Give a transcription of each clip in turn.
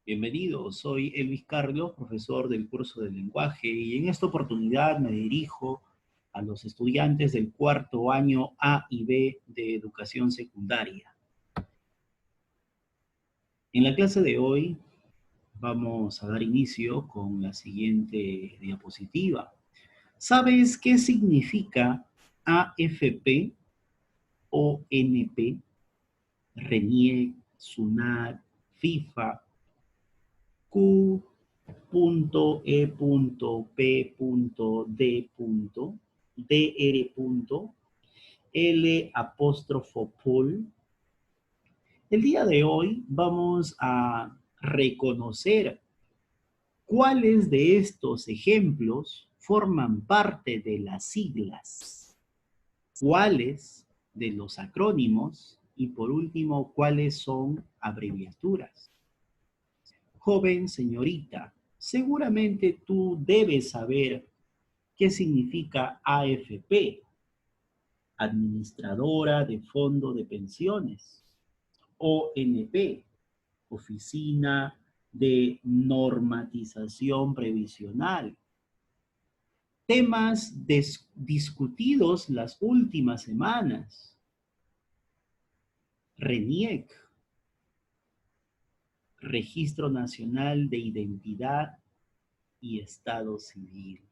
Bienvenido, soy Elvis Carlos, profesor del curso de lenguaje, y en esta oportunidad me dirijo a los estudiantes del cuarto año A y B de educación secundaria. En la clase de hoy vamos a dar inicio con la siguiente diapositiva. ¿Sabes qué significa AFP, ONP, RENIEC, SUNAT, FIFA, Q.E.P.D. DR. L apóstrofo Pol. El día de hoy vamos a reconocer cuáles de estos ejemplos forman parte de las siglas, cuáles de los acrónimos y por último cuáles son abreviaturas. Joven señorita, seguramente tú debes saber qué significa AFP, Administradora de Fondo de Pensiones, ONP, Oficina de Normatización Previsional. Temas discutidos las últimas semanas. RENIEC, Registro Nacional de Identidad y Estado Civil.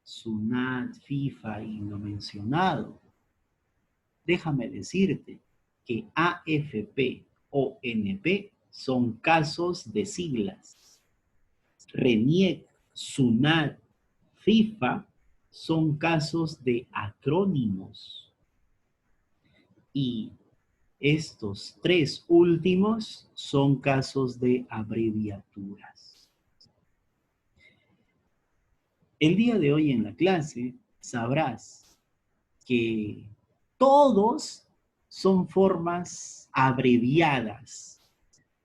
SUNAT, FIFA y lo mencionado. Déjame decirte que AFP o NP son casos de siglas. RENIEC, SUNAT, FIFA son casos de acrónimos. Y estos tres últimos son casos de abreviaturas. El día de hoy en la clase sabrás que todos son formas abreviadas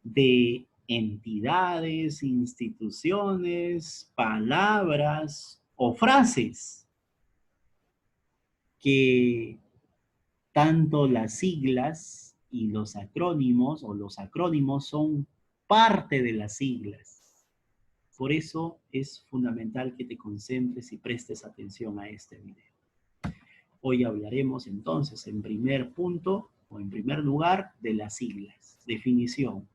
de entidades, instituciones, palabras o frases que tanto las siglas y los acrónimos o los acrónimos son parte de las siglas. Por eso es fundamental que te concentres y prestes atención a este video. Hoy hablaremos entonces en primer punto o en primer lugar de las siglas. Definición.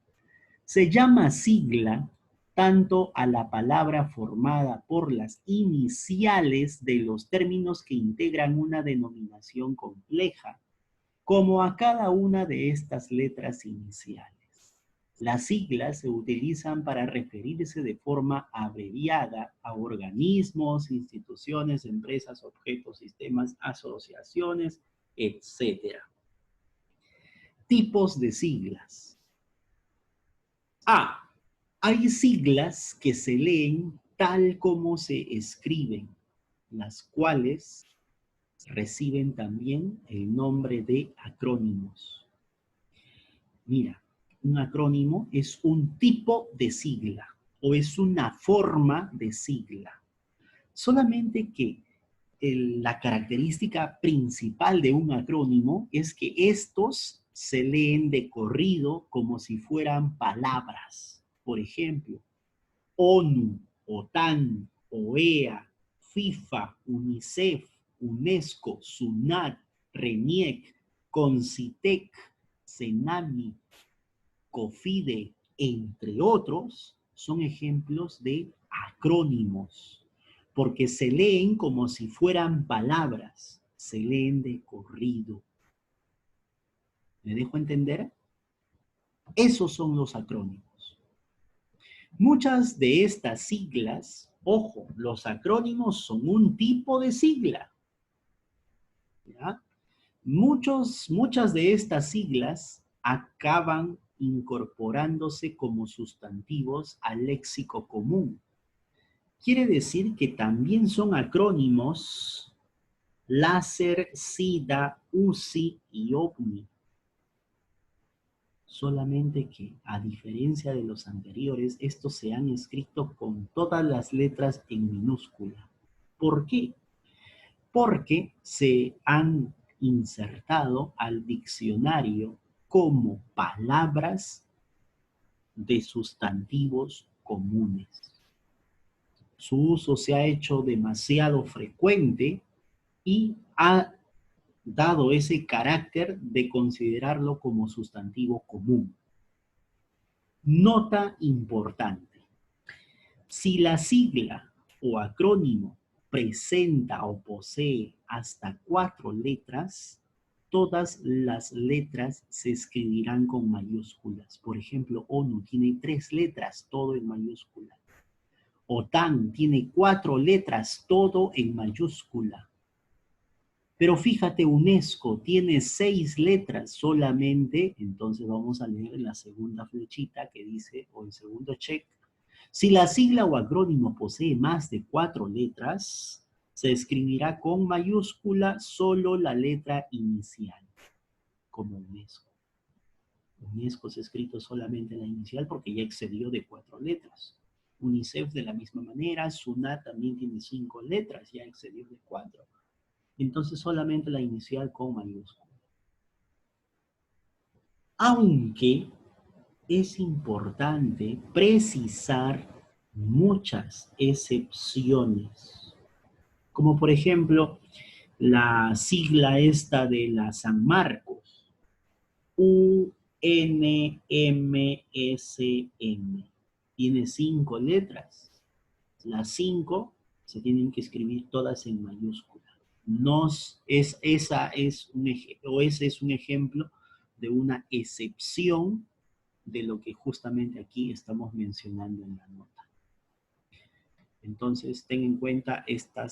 Se llama sigla tanto a la palabra formada por las iniciales de los términos que integran una denominación compleja, como a cada una de estas letras iniciales. Las siglas se utilizan para referirse de forma abreviada a organismos, instituciones, empresas, objetos, sistemas, asociaciones, etc. Tipos de siglas. A. Hay siglas que se leen tal como se escriben, las cuales reciben también el nombre de acrónimos. Mira, un acrónimo es un tipo de sigla o es una forma de sigla. Solamente que la característica principal de un acrónimo es que estos se leen de corrido como si fueran palabras. Por ejemplo, ONU, OTAN, OEA, FIFA, UNICEF, UNESCO, SUNAT, RENIEC, CONCITEC, CENAMI, COFIDE, entre otros, son ejemplos de acrónimos, porque se leen como si fueran palabras, se leen de corrido. ¿Me dejo entender? Esos son los acrónimos. Muchas de estas siglas, ojo, los acrónimos son un tipo de sigla, ¿ya? Muchas de estas siglas acaban incorporándose como sustantivos al léxico común. Quiere decir que también son acrónimos láser, SIDA, UCI y OVNI. Solamente que, a diferencia de los anteriores, estos se han escrito con todas las letras en minúscula. ¿Por qué? Porque se han insertado al diccionario como palabras de sustantivos comunes. Su uso se ha hecho demasiado frecuente y ha dado ese carácter de considerarlo como sustantivo común. Nota importante. Si la sigla o acrónimo presenta o posee hasta 4 letras, todas las letras se escribirán con mayúsculas. Por ejemplo, ONU tiene 3 letras, todo en mayúscula. OTAN tiene 4 letras, todo en mayúscula. Pero fíjate, UNESCO tiene 6 letras solamente, entonces vamos a leer en la segunda flechita que dice, o el segundo check, si la sigla o acrónimo posee más de 4 letras, se escribirá con mayúscula solo la letra inicial, como UNESCO. UNESCO se ha escrito solamente la inicial porque ya excedió de 4 letras. UNICEF de la misma manera, SUNAT también tiene 5 letras, ya excedió de 4. Entonces solamente la inicial con mayúscula. Aunque es importante precisar muchas excepciones, como por ejemplo la sigla esta de la San Marcos, UNMSM, tiene 5 letras. Las 5 se tienen que escribir todas en mayúscula. Ese es un ejemplo de una excepción de lo que justamente aquí estamos mencionando en la nota. Entonces, ten en cuenta estas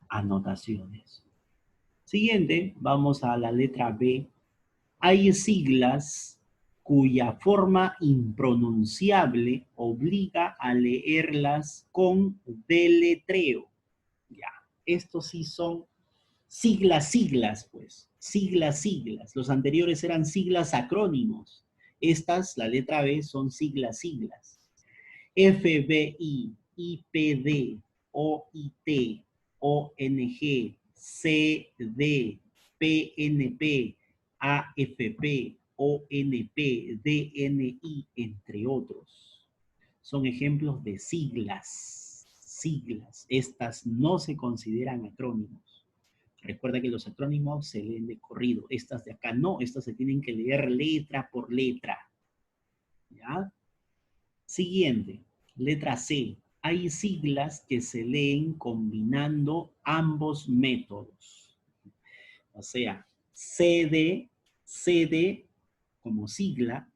anotaciones. Siguiente, vamos a la letra B. Hay siglas cuya forma impronunciable obliga a leerlas con deletreo. Ya, estos sí son siglas, pues. Siglas. Los anteriores eran siglas acrónimos. Estas, la letra B, son siglas. FBI, IPD, OIT, ONG, CD, PNP, AFP, ONP, DNI, entre otros. Son ejemplos de siglas. Estas no se consideran acrónimos. Recuerda que los acrónimos se leen de corrido. Estas de acá no, estas se tienen que leer letra por letra. ¿Ya? Siguiente, letra C. Hay siglas que se leen combinando ambos métodos. O sea, CD como sigla,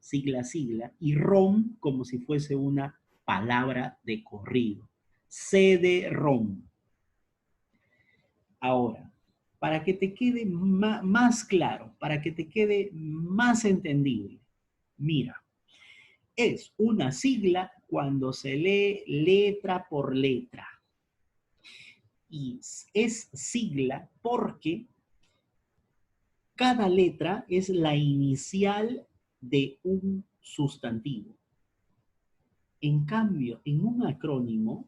y ROM como si fuese una palabra de corrido. CD-ROM. Ahora, para que te quede más claro, para que te quede más entendible, mira, es una sigla cuando se lee letra por letra. Y es sigla porque cada letra es la inicial de un sustantivo. En cambio, en un acrónimo,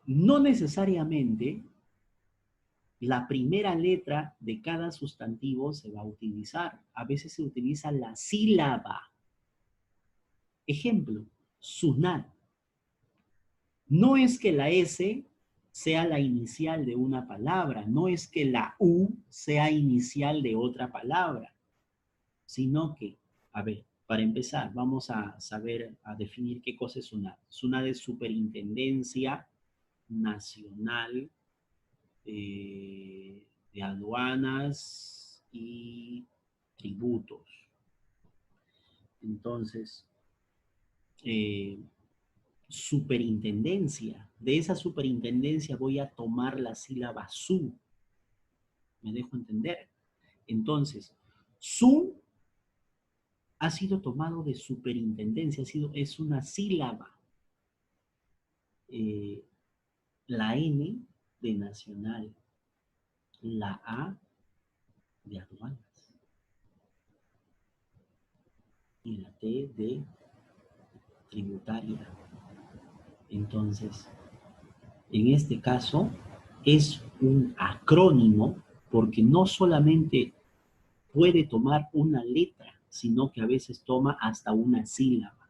no necesariamente la primera letra de cada sustantivo se va a utilizar. A veces se utiliza la sílaba. Ejemplo, SUNAT. No es que la S sea la inicial de una palabra, no es que la U sea inicial de otra palabra, sino que, a ver, para empezar, vamos a definir qué cosa es SUNAT. SUNAT es Superintendencia Nacional de Aduanas y Tributos. Entonces, superintendencia. De esa superintendencia voy a tomar la sílaba su. ¿Me dejo entender? Entonces, su ha sido tomado de superintendencia, es una sílaba. La N de nacional, la A de aduanas y la T de tributaria. Entonces, en este caso, es un acrónimo porque no solamente puede tomar una letra, sino que a veces toma hasta una sílaba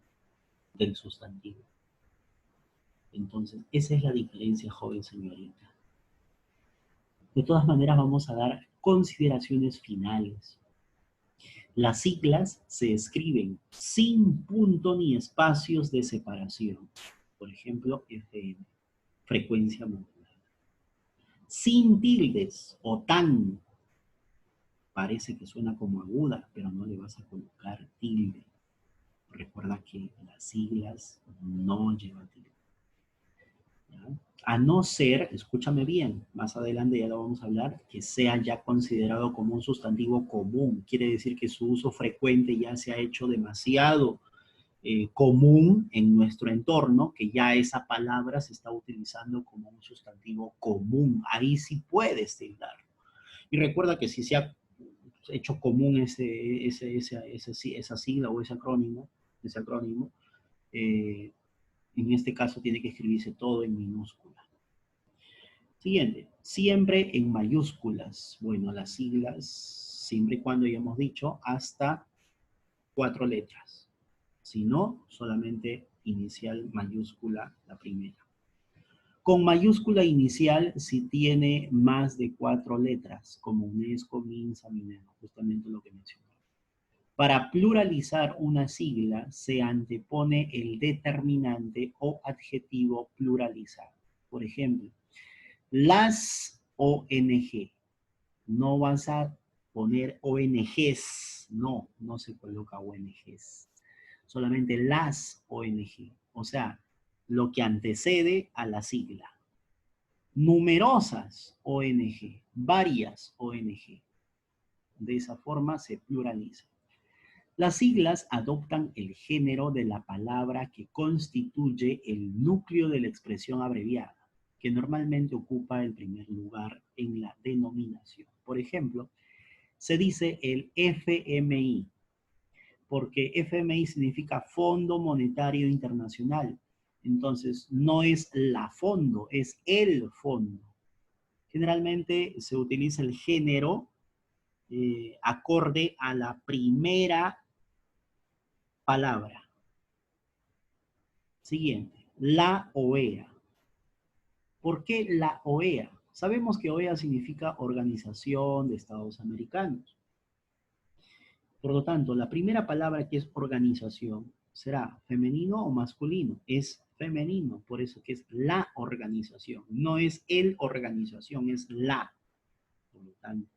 del sustantivo. Entonces, esa es la diferencia, joven señorita. De todas maneras, vamos a dar consideraciones finales. Las siglas se escriben sin punto ni espacios de separación. Por ejemplo, FM, frecuencia modulada. Sin tildes o tan. Parece que suena como aguda, pero no le vas a colocar tilde. Recuerda que las siglas no llevan tilde. ¿Ya? A no ser, escúchame bien, más adelante ya lo vamos a hablar, que sea ya considerado como un sustantivo común. Quiere decir que su uso frecuente ya se ha hecho demasiado común en nuestro entorno, que ya esa palabra se está utilizando como un sustantivo común. Ahí sí puedes tildar. Y recuerda que si se ha hecho común esa sigla o ese acrónimo, eh, en este caso tiene que escribirse todo en minúscula. Siguiente, siempre en mayúsculas. Bueno, las siglas, siempre y cuando ya hemos dicho, hasta 4 letras. Si no, solamente inicial mayúscula la primera. Con mayúscula inicial si tiene más de 4 letras, como UNESCO, MINSA, MINEDO, justamente lo que mencioné. Para pluralizar una sigla se antepone el determinante o adjetivo pluralizado. Por ejemplo, las ONG. No vas a poner ONGs. No, no se coloca ONGs. Solamente las ONG. O sea, lo que antecede a la sigla. Numerosas ONG. Varias ONG. De esa forma se pluraliza. Las siglas adoptan el género de la palabra que constituye el núcleo de la expresión abreviada, que normalmente ocupa el primer lugar en la denominación. Por ejemplo, se dice el FMI, porque FMI significa Fondo Monetario Internacional. Entonces, no es la fondo, es el fondo. Generalmente se utiliza el género acorde a la primera palabra. Siguiente, la OEA. ¿Por qué la OEA? Sabemos que OEA significa Organización de Estados Americanos. Por lo tanto, la primera palabra que es organización será femenino o masculino. Es femenino, por eso que es la organización. No es el organización, es la. Por lo tanto,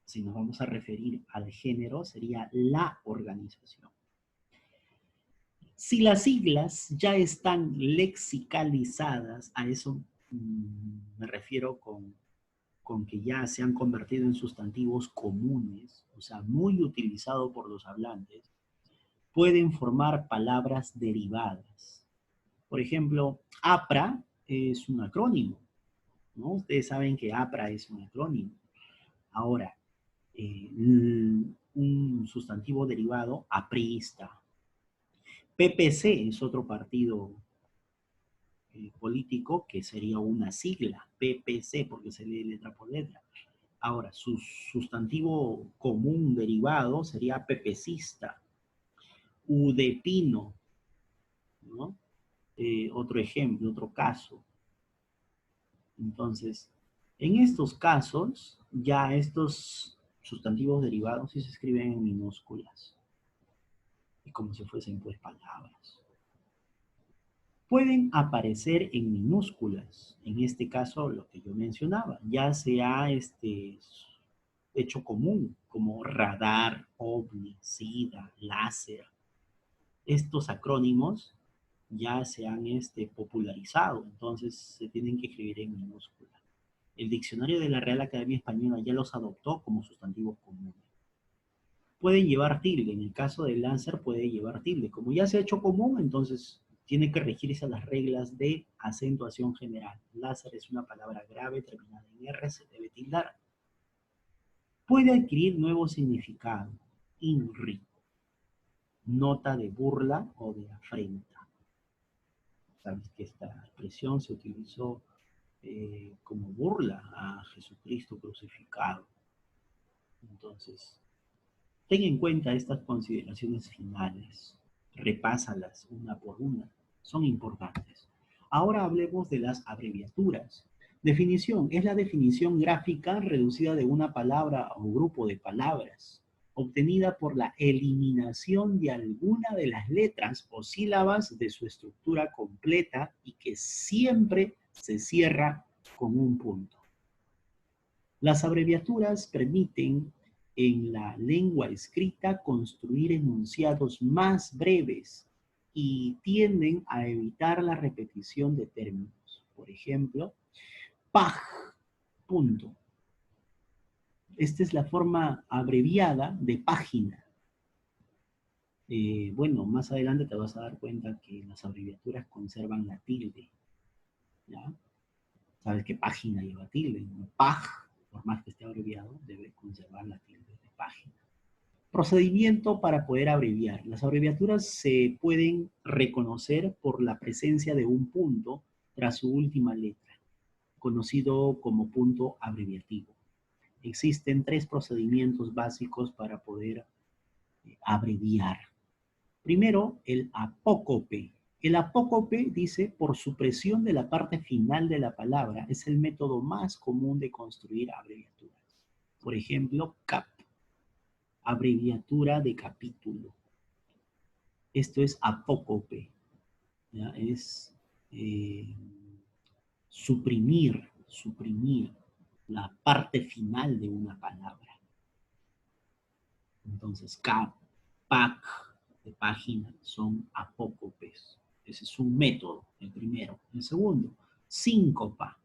si nos vamos a referir al género, sería la organización. Si las siglas ya están lexicalizadas, a eso me refiero con que ya se han convertido en sustantivos comunes, o sea, muy utilizados por los hablantes, pueden formar palabras derivadas. Por ejemplo, APRA es un acrónimo, ¿no? Ustedes saben que APRA es un acrónimo. Ahora, un sustantivo derivado, aprista. PPC es otro partido político que sería una sigla, PPC, porque se lee letra por letra. Ahora, su sustantivo común derivado sería pepecista, udepino, ¿no? Otro ejemplo, otro caso. Entonces, en estos casos, ya estos sustantivos derivados sí se escriben en minúsculas, y como si fuesen pues palabras. Pueden aparecer en minúsculas, en este caso lo que yo mencionaba, ya se ha hecho común, como radar, ovni, SIDA, láser. Estos acrónimos ya se han popularizado, entonces se tienen que escribir en minúscula. El diccionario de la Real Academia Española ya los adoptó como sustantivos comunes. Pueden llevar tilde, en el caso del láser puede llevar tilde. Como ya se ha hecho común, entonces tiene que regirse a las reglas de acentuación general. Láser es una palabra grave terminada en R, se debe tildar. Puede adquirir nuevo significado, INRI, nota de burla o de afrenta. Sabes que esta expresión se utilizó como burla a Jesucristo crucificado. Entonces, Ten en cuenta estas consideraciones finales. Repásalas una por una. Son importantes. Ahora hablemos de las abreviaturas. Definición. Es la definición gráfica reducida de una palabra o grupo de palabras, obtenida por la eliminación de alguna de las letras o sílabas de su estructura completa y que siempre se cierra con un punto. Las abreviaturas permiten en la lengua escrita construir enunciados más breves y tienden a evitar la repetición de términos. Por ejemplo, PAG, punto. Esta es la forma abreviada de página. Bueno, más adelante te vas a dar cuenta que las abreviaturas conservan la tilde. ¿Ya? Sabes que página lleva tilde, ¿no? PAG, por más que esté abreviado, debe conservar la tilde de página. Procedimiento para poder abreviar. Las abreviaturas se pueden reconocer por la presencia de un punto tras su última letra, conocido como punto abreviativo. Existen 3 procedimientos básicos para poder abreviar. Primero, el apócope. El apócope dice, por supresión de la parte final de la palabra, es el método más común de construir abreviaturas. Por ejemplo, CAP, abreviatura de capítulo. Esto es apócope, ¿ya? Es suprimir la parte final de una palabra. Entonces, CAP, PAC, de página, son apócopes. Ese es un método, el primero. El segundo, síncopa.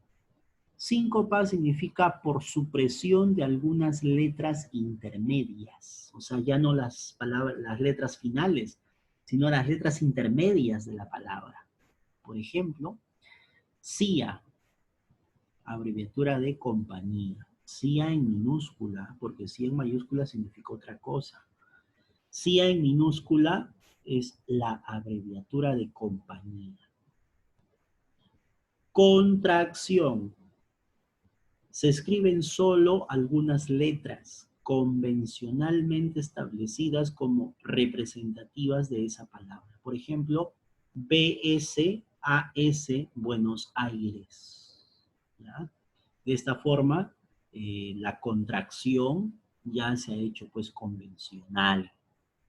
Síncopa significa por supresión de algunas letras intermedias. O sea, ya no las letras finales, sino las letras intermedias de la palabra. Por ejemplo, CIA, abreviatura de compañía. CIA en minúscula, porque CIA en mayúscula significa otra cosa. CIA en minúscula es la abreviatura de compañía. Contracción. Se escriben solo algunas letras convencionalmente establecidas como representativas de esa palabra. Por ejemplo, BSAS Buenos Aires. ¿Ya? De esta forma, la contracción ya se ha hecho pues convencional.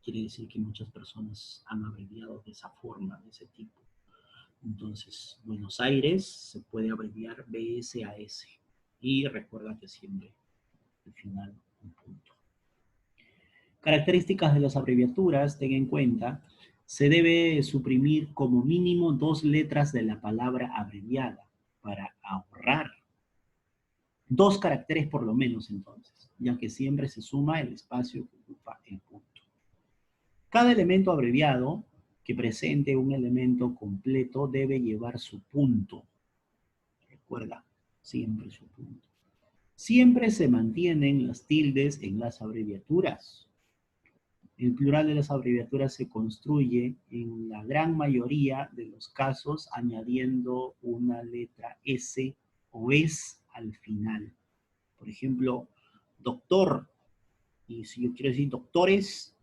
Quiere decir que muchas personas han abreviado de esa forma, de ese tipo. Entonces, Buenos Aires se puede abreviar BSAS. Y recuerda que siempre al final un punto. Características de las abreviaturas, ten en cuenta, se debe suprimir como mínimo 2 letras de la palabra abreviada para ahorrar 2 caracteres por lo menos entonces, ya que siempre se suma el espacio que ocupa el punto. Cada elemento abreviado que presente un elemento completo debe llevar su punto. Recuerda, siempre su punto. Siempre se mantienen las tildes en las abreviaturas. El plural de las abreviaturas se construye en la gran mayoría de los casos añadiendo una letra S o es al final. Por ejemplo, doctor. Y si yo quiero decir doctores,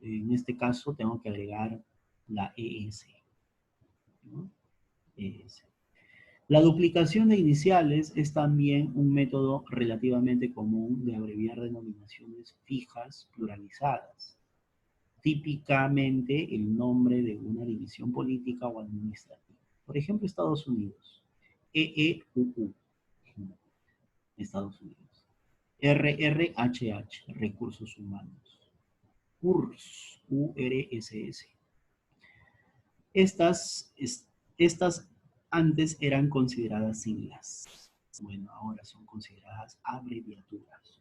en este caso tengo que agregar la ES, ¿no? ES. La duplicación de iniciales es también un método relativamente común de abreviar denominaciones fijas pluralizadas. Típicamente el nombre de una división política o administrativa. Por ejemplo, Estados Unidos. EEUU. Estados Unidos. RRHH, Recursos Humanos. URSS, URSS. Estas antes eran consideradas siglas. Bueno, ahora son consideradas abreviaturas.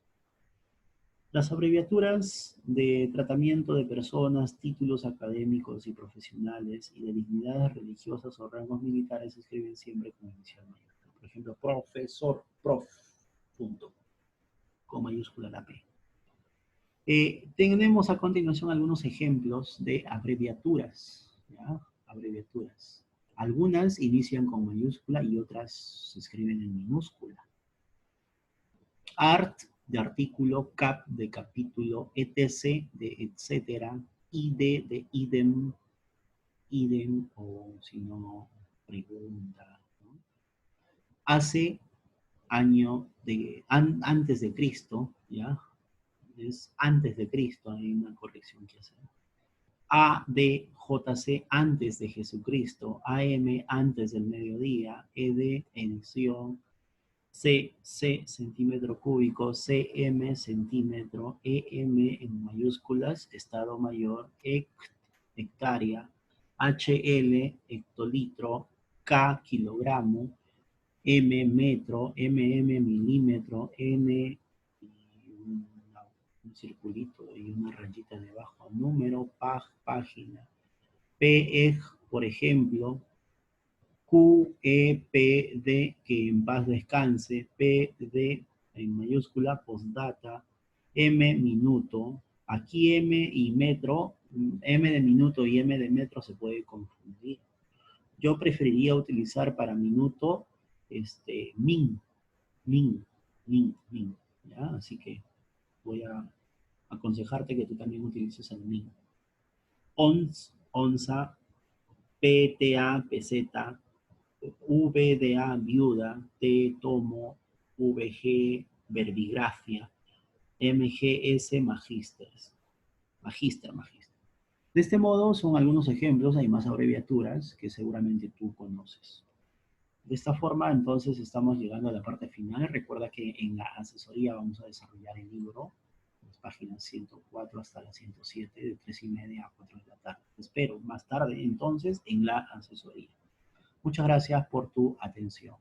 Las abreviaturas de tratamiento de personas, títulos académicos y profesionales y de dignidades religiosas o rangos militares se escriben siempre con inicial mayúscula. Por ejemplo, profesor, prof, punto, con mayúscula la P. Tenemos a continuación algunos ejemplos de abreviaturas. ¿Ya? Abreviaturas. Algunas inician con mayúscula y otras se escriben en minúscula. ART de artículo, cap de capítulo, etc. de etcétera, id de idem, idem, o si no, pregunta, ¿no? Hace año antes de Cristo, ¿ya? Es antes de Cristo, hay una corrección que hacer. ADJC antes de Jesucristo, AM antes del mediodía, ED edición, CC centímetro cúbico, CM centímetro, EM en mayúsculas, estado mayor, hectárea, HL hectolitro, K kilogramo, M metro, MM milímetro, N un circulito y una rayita debajo, número, página, PEG, por ejemplo, QEPD, que en paz descanse, PD en mayúscula, postdata, M minuto, aquí M y metro, M de minuto y M de metro se puede confundir. Yo preferiría utilizar para minuto min, min, ¿ya? Así que voy a aconsejarte que tú también utilices el min. Onza, PTA, peseta, VDA, viuda, T, tomo, VG, verbigrafia, MGS, magíster. De este modo son algunos ejemplos, hay más abreviaturas que seguramente tú conoces. De esta forma, entonces, estamos llegando a la parte final. Recuerda que en la asesoría vamos a desarrollar el libro, las páginas 104 hasta la 107, de 3:30 a 4 de la tarde. Te espero más tarde, entonces, en la asesoría. Muchas gracias por tu atención.